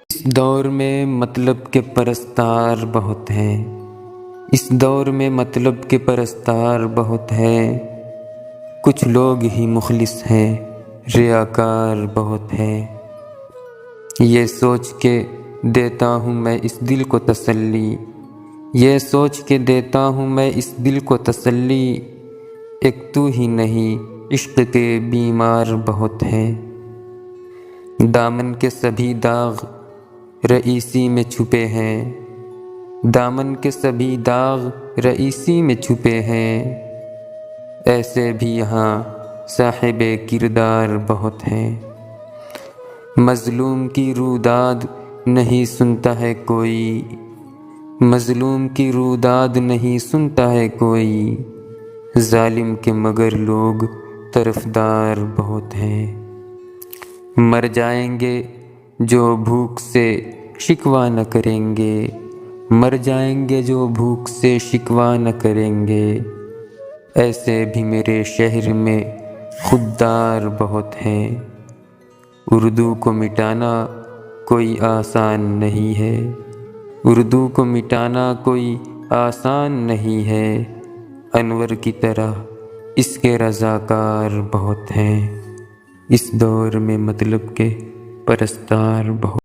اس دور میں مطلب کے پرستار بہت ہیں، اس دور میں مطلب کے پرستار بہت ہیں، کچھ لوگ ہی مخلص ہیں، ریاکار بہت ہیں۔ یہ سوچ کے دیتا ہوں میں اس دل کو تسلی، یہ سوچ کے دیتا ہوں میں اس دل کو تسلی، ایک تو ہی نہیں عشق کے بیمار بہت ہیں۔ دامن کے سبھی داغ رئیسی میں چھپے ہیں، دامن کے سبھی داغ رئیسی میں چھپے ہیں، ایسے بھی یہاں صاحب کردار بہت ہیں۔ مظلوم کی روداد نہیں سنتا ہے کوئی، مظلوم کی روداد نہیں سنتا ہے کوئی، ظالم کے مگر لوگ طرفدار بہت ہیں۔ مر جائیں گے جو بھوک سے شکوہ نہ کریں گے، مر جائیں گے جو بھوک سے شکوہ نہ کریں گے، ایسے بھی میرے شہر میں خوددار بہت ہیں۔ اردو کو مٹانا کوئی آسان نہیں ہے، اردو کو مٹانا کوئی آسان نہیں ہے، انور کی طرح اس کے رضاکار بہت ہیں۔ اس دور میں مطلب کے پرستار بہت